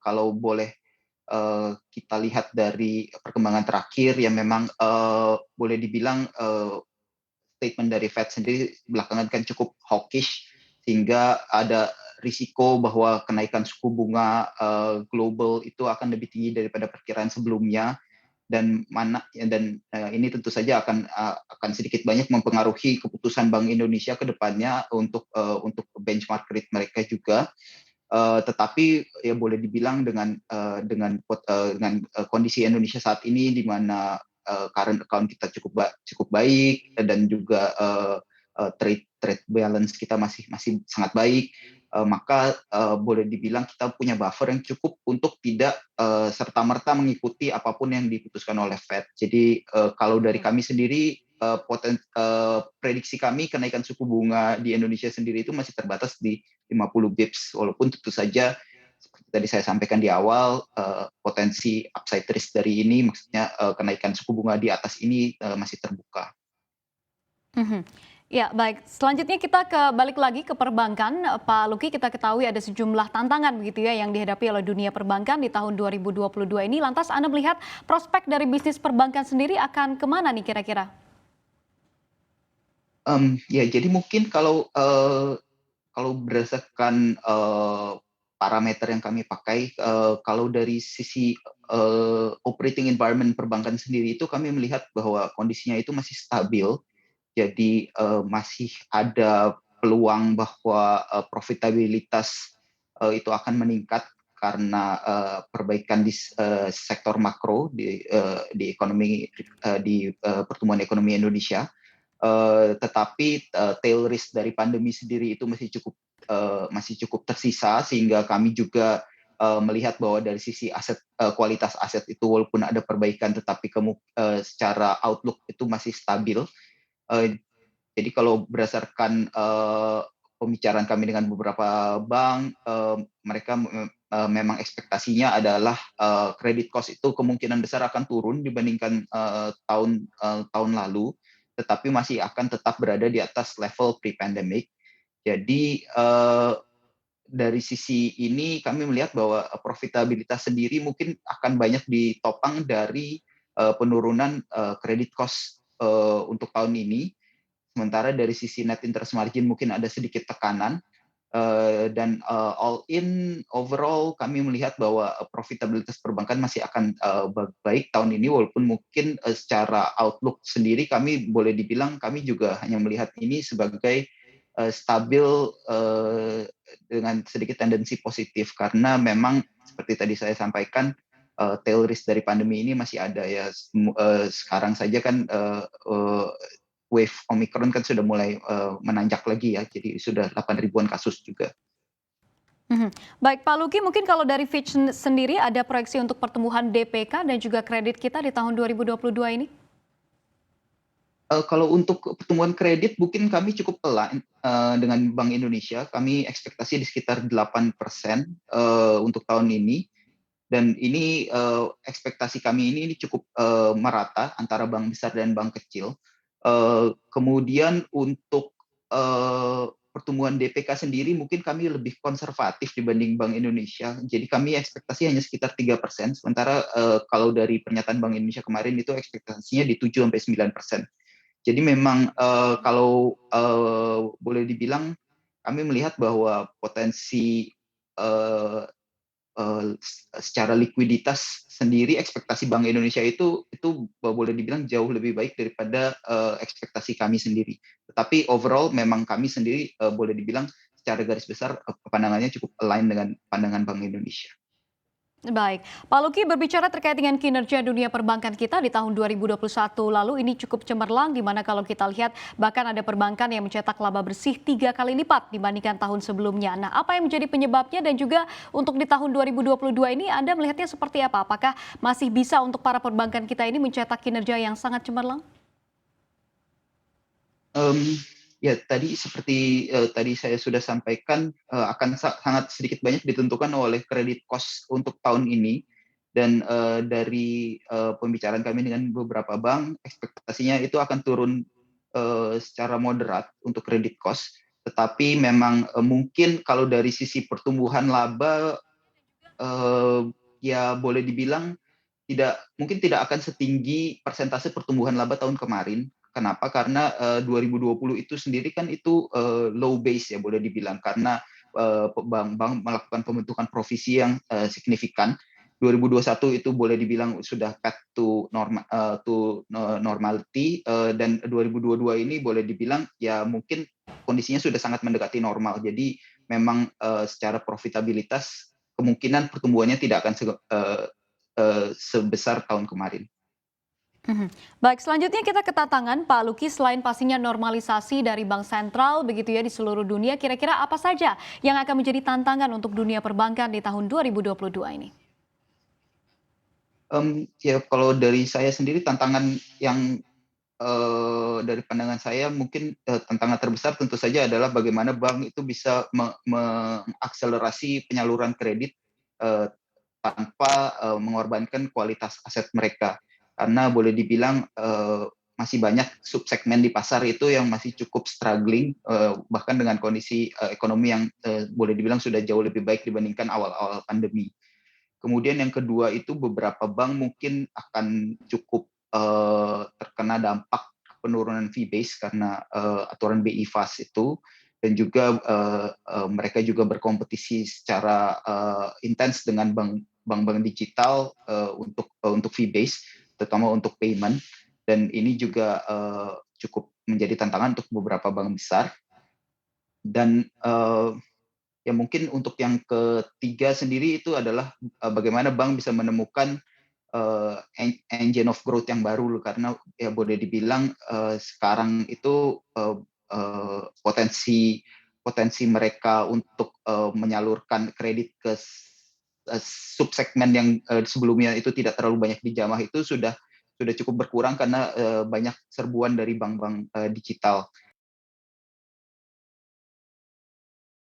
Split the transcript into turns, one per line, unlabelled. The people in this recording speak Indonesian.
kalau boleh kita lihat dari perkembangan terakhir yang memang boleh dibilang statement dari Fed sendiri belakangan kan cukup hawkish, sehingga ada risiko bahwa kenaikan suku bunga global itu akan lebih tinggi daripada perkiraan sebelumnya, ini tentu saja akan sedikit banyak mempengaruhi keputusan Bank Indonesia ke depannya untuk benchmark rate mereka juga. Tetapi ya boleh dibilang dengan kondisi Indonesia saat ini, di mana current account kita cukup baik, dan juga trade balance kita masih sangat baik, maka boleh dibilang kita punya buffer yang cukup untuk tidak serta-merta mengikuti apapun yang diputuskan oleh Fed. Jadi kalau dari kami sendiri, prediksi kami kenaikan suku bunga di Indonesia sendiri itu masih terbatas di 50 bips, walaupun tentu saja seperti tadi saya sampaikan di awal, potensi upside risk dari ini, maksudnya kenaikan suku bunga di atas ini masih terbuka.
Mhm. Ya, baik. Selanjutnya kita balik lagi ke perbankan. Pak Luki, kita ketahui ada sejumlah tantangan begitu ya yang dihadapi oleh dunia perbankan di tahun 2022 ini. Lantas Anda melihat prospek dari bisnis perbankan sendiri akan kemana nih kira-kira?
Ya, jadi mungkin kalau berdasarkan parameter yang kami pakai, kalau dari sisi operating environment perbankan sendiri itu kami melihat bahwa kondisinya itu masih stabil. Jadi masih ada peluang bahwa profitabilitas itu akan meningkat karena perbaikan di sektor makro di ekonomi, di pertumbuhan ekonomi Indonesia. Tetapi tail risk dari pandemi sendiri itu masih cukup tersisa, sehingga kami juga melihat bahwa dari sisi kualitas aset itu walaupun ada perbaikan, tetapi secara outlook itu masih stabil. Jadi kalau berdasarkan pembicaraan kami dengan beberapa bank, mereka memang ekspektasinya adalah credit cost itu kemungkinan besar akan turun dibandingkan tahun lalu, tetapi masih akan tetap berada di atas level pre-pandemic. Jadi dari sisi ini kami melihat bahwa profitabilitas sendiri mungkin akan banyak ditopang dari penurunan credit cost untuk tahun ini. Sementara dari sisi net interest margin mungkin ada sedikit tekanan, dan all in overall kami melihat bahwa profitabilitas perbankan masih akan baik tahun ini, walaupun mungkin secara outlook sendiri kami boleh dibilang kami juga hanya melihat ini sebagai stabil dengan sedikit tendensi positif, karena memang seperti tadi saya sampaikan, tail risk dari pandemi ini masih ada ya. Sekarang saja kan wave Omicron kan sudah mulai menanjak lagi ya, jadi sudah 8 ribuan kasus juga.
Mhm. Baik, Pak Luki, mungkin kalau dari Fitch sendiri ada proyeksi untuk pertumbuhan DPK dan juga kredit kita di tahun 2022 ini?
Kalau untuk pertumbuhan kredit mungkin kami cukup pelan dengan Bank Indonesia. Kami ekspektasi di sekitar 8% untuk tahun ini, dan ini ekspektasi kami ini cukup merata antara bank besar dan bank kecil. Kemudian untuk pertumbuhan DPK sendiri mungkin kami lebih konservatif dibanding Bank Indonesia. Jadi kami ekspektasi hanya sekitar 3%, sementara kalau dari pernyataan Bank Indonesia kemarin itu ekspektasinya di 7-9%. Jadi memang kalau boleh dibilang kami melihat bahwa potensi secara likuiditas sendiri, ekspektasi Bank Indonesia itu boleh dibilang jauh lebih baik daripada ekspektasi kami sendiri. Tetapi overall memang kami sendiri boleh dibilang secara garis besar pandangannya cukup align dengan pandangan Bank Indonesia.
Baik, Pak Luki, berbicara terkait dengan kinerja dunia perbankan kita di tahun 2021 lalu ini cukup cemerlang, di mana kalau kita lihat bahkan ada perbankan yang mencetak laba bersih 3 kali lipat dibandingkan tahun sebelumnya. Nah, apa yang menjadi penyebabnya, dan juga untuk di tahun 2022 ini Anda melihatnya seperti apa? Apakah masih bisa untuk para perbankan kita ini mencetak kinerja yang sangat cemerlang?
Ya tadi seperti tadi saya sudah sampaikan, akan sangat sedikit banyak ditentukan oleh credit cost untuk tahun ini, dan dari pembicaraan kami dengan beberapa bank, ekspektasinya itu akan turun secara moderat untuk credit cost. Tetapi memang mungkin kalau dari sisi pertumbuhan laba eee, ya boleh dibilang mungkin tidak akan setinggi persentase pertumbuhan laba tahun kemarin. Kenapa? Karena 2020 itu sendiri kan itu low base ya boleh dibilang karena bank-bank melakukan pembentukan provisi yang signifikan. 2021 itu boleh dibilang sudah back to normality, dan 2022 ini boleh dibilang ya mungkin kondisinya sudah sangat mendekati normal. Jadi memang secara profitabilitas kemungkinan pertumbuhannya tidak akan sebesar tahun kemarin.
Mhm. Baik, selanjutnya kita ke tantangan Pak Luki, selain pastinya normalisasi dari bank sentral begitu ya di seluruh dunia, kira-kira apa saja yang akan menjadi tantangan untuk dunia perbankan di tahun 2022 ini?
Ya kalau dari saya sendiri tantangan yang, dari pandangan saya mungkin, tantangan terbesar tentu saja adalah bagaimana bank itu bisa mengakselerasi penyaluran kredit, eee, tanpa, mengorbankan kualitas aset mereka. Karena boleh dibilang, masih banyak subsegmen di pasar itu yang masih cukup struggling, bahkan dengan kondisi, ekonomi yang, boleh dibilang sudah jauh lebih baik dibandingkan awal-awal pandemi. Kemudian yang kedua itu beberapa bank mungkin akan cukup, terkena dampak penurunan fee base karena, aturan BI Fast itu dan juga, mereka juga berkompetisi secara, intens dengan bank-bank digital, untuk fee base, terutama untuk payment dan ini juga, cukup menjadi tantangan untuk beberapa bank besar dan, ya mungkin untuk yang ketiga sendiri itu adalah, bagaimana bank bisa menemukan, engine of growth yang baru karena ya boleh dibilang, sekarang itu, potensi potensi mereka untuk, menyalurkan kredit ke subsegmen yang, sebelumnya itu tidak terlalu banyak dijamah itu sudah cukup berkurang karena, banyak serbuan dari bank-bank, digital.